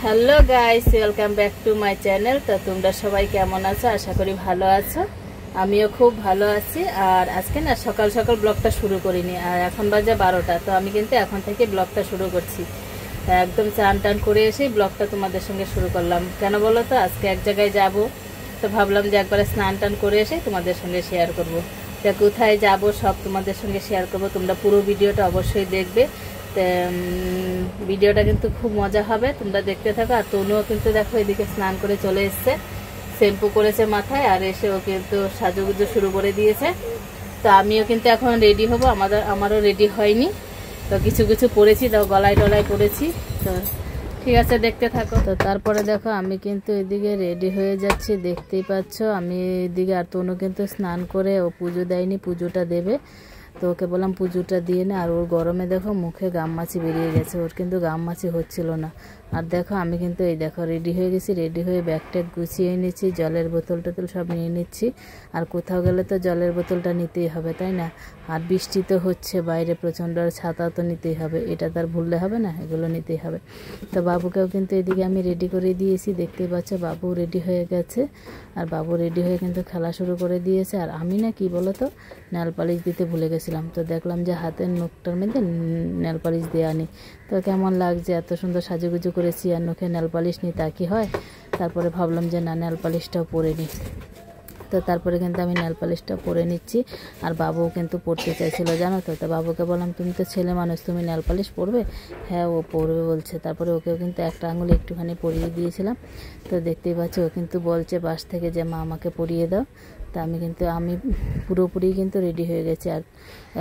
Hello guys, welcome back to my channel. তো তোমরা সবাই কেমন আছো? আশা করি ভালো আছো। আমিও খুব ভালো আছি। আর আজকে না সকাল সকাল ব্লগটা শুরু করিনি, আর এখন বাজে 12টা। তো আমি কিন্তু এখন থেকে ব্লগটা শুরু করছি। একদম চান টান করে এসেই ব্লগটা তোমাদের সঙ্গে শুরু করলাম। কেন বলো তো, আজকে এক জায়গায় যাব, তো ভাবলাম যে একবারে স্নান টান করে এসে তোমাদের সঙ্গে শেয়ার করব। তা কোথায় যাব সব তোমাদের সঙ্গে শেয়ার করব। তোমরা পুরো ভিডিওটা অবশ্যই দেখবে। ভিডিওটা কিন্তু খুব মজা হবে, তোমরা দেখতে থাকো। আর তনুও কিন্তু দেখো এদিকে স্নান করে চলে এসছে, শ্যাম্পু করেছে মাথায়, আর এসে ও কিন্তু সাজুগুজু শুরু করে দিয়েছে। তো আমিও কিন্তু এখন রেডি হব। আমারও রেডি হয়নি, তো কিছু কিছু পরেছি, তো গলায় টলায় পরেছি। তো ঠিক আছে, দেখতে থাকো। তো তারপরে দেখো আমি কিন্তু এদিকে রেডি হয়ে যাচ্ছি, দেখতেই পাচ্ছ। আমি এদিকে, আর তনু কিন্তু স্নান করে, ও পুজো দেয়নি, পুজোটা দেবে। তো ওকে বললাম পুজোটা দিয়ে না। আর ওর গরমে দেখো মুখে গামমাছি বেরিয়ে গেছে, ওর কিন্তু গামমাছি হচ্ছিল না। আর দেখো আমি কিন্তু এই দেখো রেডি হয়ে গেছি, রেডি হয়ে ব্যাগ ট্যাগ গুছিয়ে নিচ্ছি, জলের বোতল টোতল সব নিয়ে নিচ্ছি। আর কোথাও গেলে তো জলের বোতলটা নিতেই হবে, তাই না? আর বৃষ্টি তো হচ্ছে বাইরে প্রচণ্ড, আর ছাতা তো নিতেই হবে, এটা তার ভুললে হবে না, এগুলো নিতেই হবে। তো বাবুকেও কিন্তু এদিকে আমি রেডি করে দিয়েছি, দেখতেই পাচ্ছ বাবু রেডি হয়ে গেছে। আর বাবু রেডি হয়ে কিন্তু খেলা শুরু করে দিয়েছে। আর আমি না কি বলো তো, নেল পালিশ দিতে ভুলে গেছিলাম। তো দেখলাম যে হাতের নখটার মধ্যে নেল পালিশ দেওয়া নেই। তো কেমন লাগছে, এত সুন্দর সাজুগুজু করেছি, আর নখে নেল পালিশ নিই তা কি হয়? তারপরে ভাবলাম যে না, নেল পালিশটাও পরে নিই। তো তারপরে কিন্তু আমি নেল পালিশটা পরে নিচ্ছি। আর বাবুও কিন্তু পরতে চাইছিল, জানো তো। তো বাবুকে বললাম তুমি তো ছেলে মানুষ, তুমি নেল পালিশ পরবে? হ্যাঁ, ও পরবে বলছে। তারপরে ওকেও কিন্তু একটা আঙুলে একটুখানি পরিয়ে দিয়েছিলাম। তো দেখতেই পাচ্ছ ও কিন্তু বলছে বাস থেকে যে মা আমাকে পরিয়ে দাও। তা আমি পুরোপুরি কিন্তু রেডি হয়ে গেছি। আর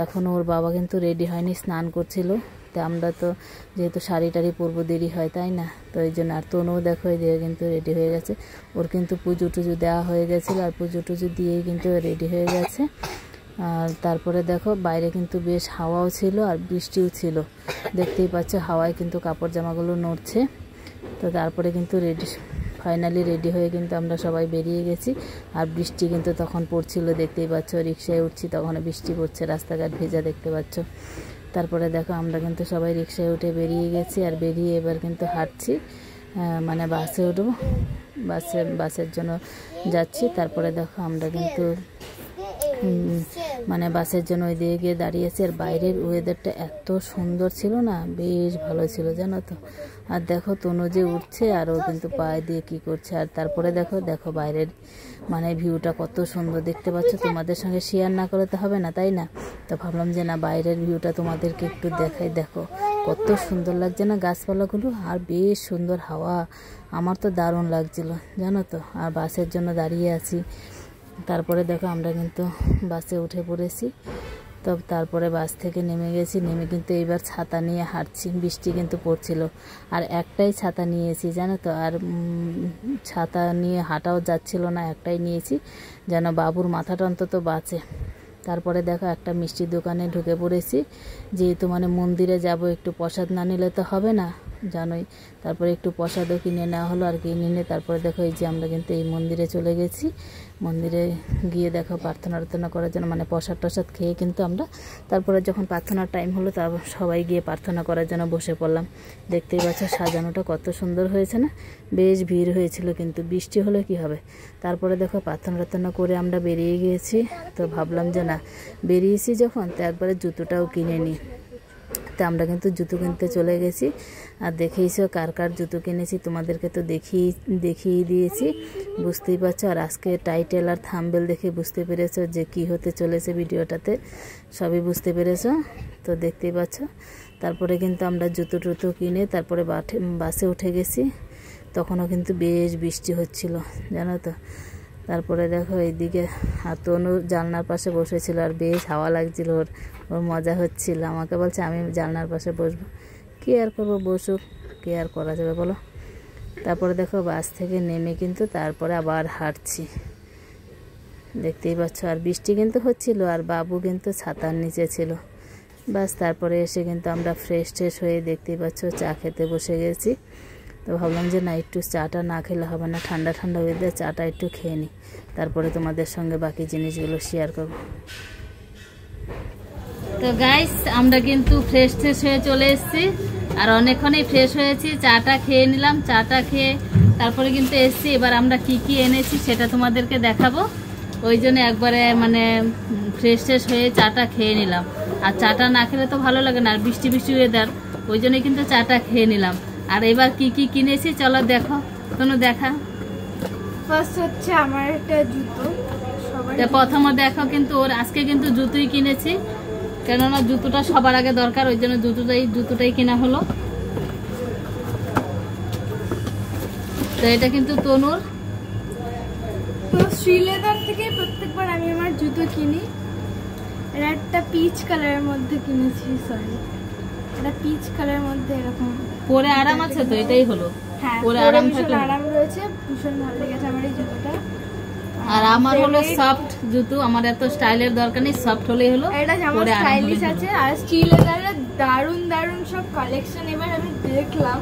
এখন ওর বাবা কিন্তু রেডি হয়নি, স্নান করছিল। তো আমরা তো যেহেতু শাড়ি টাড়ি পরবো, দেরি হয়, তাই না? তো এই জন্য। আর তনুও দেখো এদিকে কিন্তু রেডি হয়ে গেছে, ওর কিন্তু পুজো টুজো দেওয়া হয়ে গেছিলো, আর পুজো টুজো দিয়েই কিন্তু রেডি হয়ে গেছে। আর তারপরে দেখো বাইরে কিন্তু বেশ হাওয়াও ছিল, আর বৃষ্টিও ছিল, দেখতেই পাচ্ছ। হাওয়ায় কিন্তু কাপড় জামাগুলো নড়ছে। তো তারপরে কিন্তু ফাইনালি রেডি হয়ে কিন্তু আমরা সবাই বেরিয়ে গেছি। আর বৃষ্টি কিন্তু তখন পড়ছিল, দেখতেই পাচ্ছ। রিক্সায় উঠছি, তখন বৃষ্টি পড়ছে, রাস্তাঘাট ভেজা, দেখতে পাচ্ছ। তারপরে দেখো আমরা কিন্তু সবাই রিক্সায় উঠে বেরিয়ে গেছি। আর বেরিয়ে এবার কিন্তু হাঁটছি, মানে বাসে উঠবো, বাসের জন্য যাচ্ছি। তারপরে দেখো আমরা কিন্তু মানে বাসের জন্য ওই দিকে গিয়ে দাঁড়িয়েছি। আর বাইরের ওয়েদারটা এত সুন্দর ছিল না, বেশ ভালো ছিল, জানো তো। আর দেখো তনু যে উঠছে, আর ও কিন্তু পায়ে দিয়ে কি করছে। আর তারপরে দেখো বাইরের মানে ভিউটা কত সুন্দর, দেখতে পাচ্ছ। তোমাদের সঙ্গে শেয়ার না করতে হবে না, তাই না? তো ভাবলাম যে না, বাইরের ভিউটা তোমাদেরকে একটু দেখাই। দেখো কত সুন্দর লাগছে না গাছপালাগুলো, আর বেশ সুন্দর হাওয়া। আমার তো দারুণ লাগছিল, জানো তো। আর বাসের জন্য দাঁড়িয়ে আছি। তারপরে দেখো আমরা কিন্তু বাসে উঠে পড়েছি। তো তারপরে বাস থেকে নেমে গেছি, নেমে কিন্তু এইবার ছাতা নিয়ে হাঁটছি। বৃষ্টি কিন্তু পড়ছিল, আর একটাই ছাতা নিয়েছি, জানো তো। আর ছাতা নিয়ে হাঁটাও যাচ্ছিল না, একটাই নিয়েছি, যেন বাবুর মাথাটা অন্তত বাঁচে। তারপরে দেখো একটা মিষ্টির দোকানে ঢুকে পড়েছি, যেহেতু মানে মন্দিরে যাব, একটু প্রসাদ না নিলে তো হবে না, জানোই। তারপরে একটু প্রসাদও কিনে নেওয়া হলো। আর কিনে নিয়ে তারপরে দেখো এই যে আমরা কিন্তু এই মন্দিরে চলে গেছি। মন্দিরে গিয়ে দেখো প্রার্থনা করার জন্য, মানে প্রসাদ টসাদ খেয়ে কিন্তু আমরা তারপরে যখন প্রার্থনার টাইম হলো, তারপর সবাই গিয়ে প্রার্থনা করার জন্য বসে পড়লাম। দেখতেই পাচ্ছ সাজানোটা কত সুন্দর হয়েছে না, বেশ ভিড় হয়েছিল। কিন্তু বৃষ্টি হলে কি হবে। তারপরে দেখো প্রার্থনা করে আমরা বেরিয়ে গিয়েছি। তো ভাবলাম যে না, বেরিয়েছি যখন, তো একবারে জুতোটাও কিনে নিই। তো আমরা কিন্তু জুতো কিনতে চলে গেছি। আর দেখেইছো কার কার জুতো কিনেছি, তোমাদেরকে তো দেখিয়ে দিয়েছি, বুঝতেই পারছো। আর আজকে টাইটেল আর থাম্বনেল দেখে বুঝতে পেরেছো যে কি হতে চলেছে ভিডিওটাতে, সবই বুঝতে পেরেছো। তো দেখতেই পাচ্ছ। তারপরে কিন্তু আমরা জুতো টুতো কিনে তারপরে বাসে উঠে গেছি। তখনও কিন্তু বেশ বৃষ্টি হচ্ছিল, জানো তো। তারপরে দেখো এইদিকে তনু জানলার পাশে বসেছিল, আর বেশ হাওয়া লাগছিল, ওর মজা হচ্ছিল। আমাকে বলছে আমি জানলার পাশে বসবো। কী আর করবো, বসুক, কী আর করা যাবে বলো। তারপরে দেখো বাস থেকে নেমে কিন্তু তারপরে আবার হাঁটছি, দেখতেই পাচ্ছ। আর বৃষ্টি কিন্তু হচ্ছিল, আর বাবু কিন্তু ছাতার নিচে ছিল। বাস তারপরে এসে কিন্তু আমরা ফ্রেশ হয়ে, দেখতেই পাচ্ছ, চা খেতে বসে গেছি। তো ভাবলাম যে না, একটু চাটা না খেলে হবে না, ঠান্ডা ঠান্ডা ওয়েদার, চাটা একটু খেয়ে নিই, তারপরে তোমাদের সঙ্গে বাকি জিনিসগুলো শেয়ার করব। তো গাইস আমরা কিন্তু ফ্রেশ হয়ে চলে এসেছি। আর অনেকক্ষণই ফ্রেশ হয়েছি, চাটা খেয়ে নিলাম। চাটা খেয়ে তারপরে কিন্তু এসছি। এবার আমরা কি কি এনেছি সেটা তোমাদেরকে দেখাবো। ওই জন্য একবারে মানে ফ্রেশ হয়ে চাটা খেয়ে নিলাম। আর চাটা না খেলে তো ভালো লাগে না, আর বৃষ্টি বৃষ্টি ওয়েদার, ওই জন্য কিন্তু চাটা খেয়ে নিলাম। আর এবার কি কি কিনেছি চলো দেখো, কোনো দেখা। ফার্স্ট হচ্ছে আমার একটা জুতো, প্রথমে দেখো কিন্তু ওর আজকে কিন্তু জুতোই কিনেছি, কেননা জুতোটা সবার আগে দরকার, ওই জন্য জুতোটাই কেনা হলো। তো এটা কিন্তু তনুর। তো শ্রীলেদার থেকে প্রত্যেকবার আমি আমার জুতো কিনি। এটা একটা পিচ কালারের মধ্যে কিনেছি, সরি এটা পিচ কালারের মধ্যে এরকম পরে আরাম আছে, তো এটাই হলো। হ্যাঁ, পরে আরাম থাকে, আরাম রয়েছে, ভীষণ ভালো লেগেছে আমার এই জুতোটা। আর আমার হলো সফট জুতো, আমার এত স্টাইলের দরকার নেই, সফট হলেই হলো। এটা যেমন স্টাইলিশ আছে। আর শ্রীলেদারের দারুন দারুন সব কালেকশন এবার আমি দেখলাম।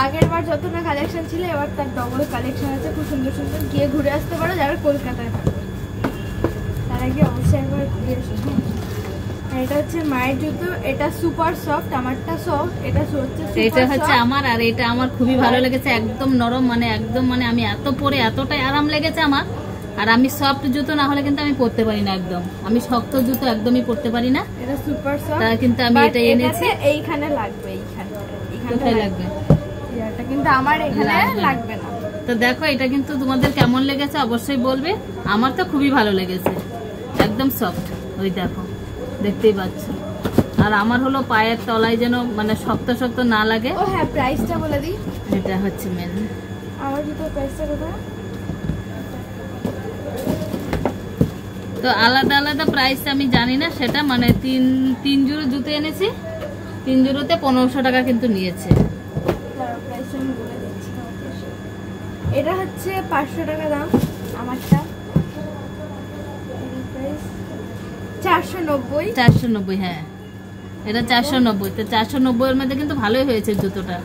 আগের বার যত না কালেকশন ছিল, এবার তার ডবল কালেকশন আছে, খুব সুন্দর সুন্দর। গিয়ে ঘুরে আসতে পারো যারা কলকাতায় থাকো, তার আগে অবশ্যই একবার ঘুরে এসো। এটা হচ্ছে মায়ের জুতো, এটা সুপার সফট, আমারটা সফট, এটা হচ্ছে আমার। আর এটা আমার খুবই ভালো লেগেছে, একদম নরম, মানে একদম মানে আমি এত পরে এতটাই আরাম লেগেছে আমার। আর আমি সফট জুতো না হলে কিন্তু আমি পরতে পারি না, একদম আমি শক্ত জুতো একদমই পরতে পারি না। এটা সুপার সফট, তাই কিন্তু আমি এটা এনেছি। এইখানে লাগবে, কোথায় লাগবে? এটা কিন্তু আমার এখানে লাগবে না। তো দেখো এটা কিন্তু তোমাদের কেমন লেগেছে অবশ্যই বলবে। আমার তো খুবই ভালো লেগেছে, একদম সফট, ওই দেখো দেখতেই পাচ্ছ। আর আমার হলো পায়ের তলায় যেন মানে শক্ত শক্ত না লাগে। ও হ্যাঁ, প্রাইসটা বলে দিই। এটা হচ্ছে মেন। আমার জুতোর প্রাইসটা কোথায়? তো আলাদা আলাদা প্রাইস আমি জানি না সেটা, মানে তিন জোড়া জুতো এনেছি, 3 জোড়াতে 1500 টাকা কিন্তু নিয়েছে। এটা হচ্ছে 500 টাকা দাম, আমারটা 490। 490, হ্যাঁ এটা 490। তো 490 এর মধ্যে কিন্তু ভালোই হয়েছে জুতোটা,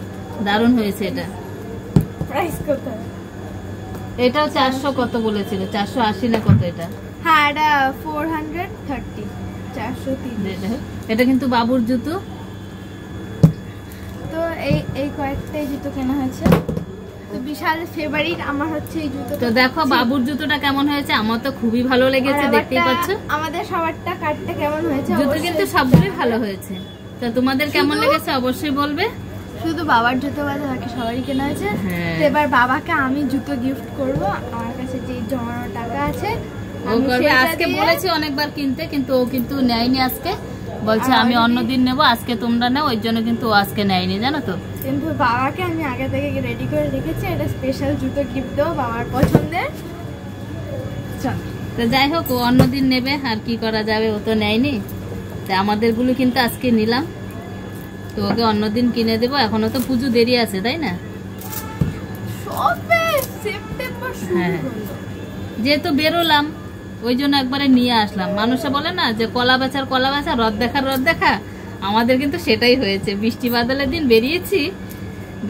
দারুণ হয়েছে। এটা প্রাইস কোথায়? এটাও 400 কত বলেছিল, 480 না কত এটা? হ্যাঁ, এটা 430, 430। এটা কিন্তু বাবুর জুতো। তো এই কয়েকটাই জুতো কেনা হয়েছে। তো বিশাল ফেভারিট আমার হচ্ছে এই জুতো। তো দেখো বাবুর জুতোটা কেমন হয়েছে, আমার তো খুবই ভালো লেগেছে, দেখতেই পাচ্ছ। আমাদের সবারটা কাটতে কেমন হয়েছে? জুতো কিন্তু সবগুলোই ভালো হয়েছে। তো তোমাদের কেমন লেগেছে অবশ্যই বলবে। শুধু বাবার জুতো বাদে বাকি সবারই কেনা হয়েছে। তো এবার বাবাকে আমি জুতো গিফট করব। আমার কাছে যে জমানো টাকা আছে ও করবে। আজকে বলেছি অনেকবার কিনতে, কিন্তু ও কিন্তু নেয়নি আজকে, বলছে আমি অন্যদিন নেবো, আজকে তোমরা নাও, ওই জন্য কিন্তু ও আজকে নেয়নি, জানো তো। কিন্তু বাবাকে আমি আগে থেকে রেডি করে রেখেছি, এটা স্পেশাল জুতো গিফট দেবো বাবার পছন্দের। তো যাই হোক, ও অন্যদিন নেবে, আর কি করা যাবে, ও তো নেয়নি। তো আমাদেরগুলো কিন্তু আজকে নিলাম, তো ওকে অন্যদিন কিনে দেবো। এখনো তো পুজো দেরি আছে, তাই না? হ্যাঁ, যেহেতু বেরোলাম ওই জন্য একবারে নিয়ে আসলাম। মানুষে বলে না যে কলা বেচার কলা বেচা, রথ দেখার রথ দেখা, আমাদের কিন্তু সেটাই হয়েছে। বৃষ্টি বাদলের দিন বেরিয়েছি,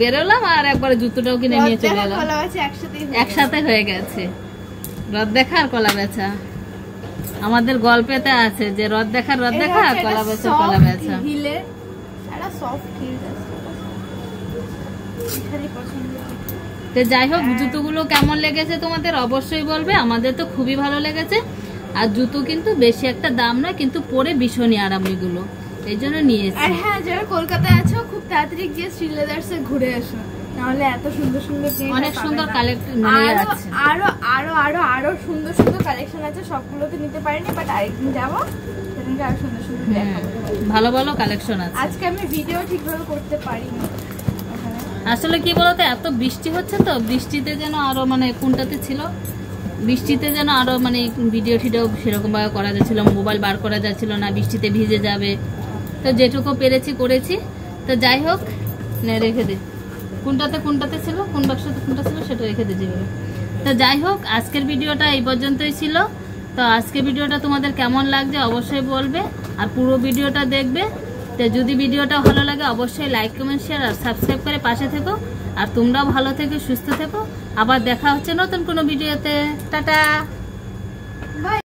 বেরোলাম আর একবারে জুতোটাও কিনে নিয়ে চলে এলাম, একসাথে হয়ে গেছে রথ দেখা আর কলা বেচা। আমাদের গল্পেতে আছে যে রথ দেখার রথ দেখা, কলা বেচা কলা বেচা। তো যাই হোক, জুতোগুলো কেমন লেগেছে তোমাদের অবশ্যই বলবে। আমাদের তো খুবই ভালো লেগেছে। আর জুতো কিন্তু বেশি একটা দাম নয়, কিন্তু পরে ভীষণই আরাম এগুলো, এই জন্য নিয়েছি। আর হ্যাঁ, যারা কলকাতায় আছো খুব তাড়াতাড়ি গিয়ে শ্রীলেদার্সে ঘুরে এসো, নাহলে এত সুন্দর সুন্দর অনেক সুন্দর কালেকশন আছে। আরো আরো আরো আরো সুন্দর সুন্দর কালেকশন আছে, সবগুলো তো নিতে পারিনি, বাট আরেকদিন যাবো, সেদিনকে আরো সুন্দর সুন্দর দেখাবো। ভালো ভালো কালেকশন আছে। আজকে আমি ভিডিও ঠিকভাবে করতে পারিনি, আসলে কি বলতো, এত বৃষ্টি হচ্ছে তো, বৃষ্টিতে যেন আরো মানে কোনটাতে ছিল, বৃষ্টিতে যেন আরো মানে ভিডিও টিডিও সেরকম ভাবে করা যাচ্ছিল, মোবাইল বার করা যাচ্ছিল না, বৃষ্টিতে ভিজে যাবে। তো যেটুকু পেরেছি করেছি। তো যাই হোক, রেখে দে, কোনটাতে ছিল, কোন বাক্সতে কোনটা ছিল সেটা রেখে দিয়ে যাবে। তো যাই হোক, আজকের ভিডিওটা এই পর্যন্তই ছিল। তো আজকের ভিডিওটা তোমাদের কেমন লাগছে অবশ্যই বলবে, আর পুরো ভিডিওটা দেখবে। তো যদি ভিডিওটা ভালো লাগে অবশ্যই লাইক কমেন্ট শেয়ার আর সাবস্ক্রাইব করে পাশে থেকো। আর তোমরাও ভালো থেকো, সুস্থ থেকো। আবার দেখা হচ্ছে নতুন কোনো ভিডিওতে। টাটা।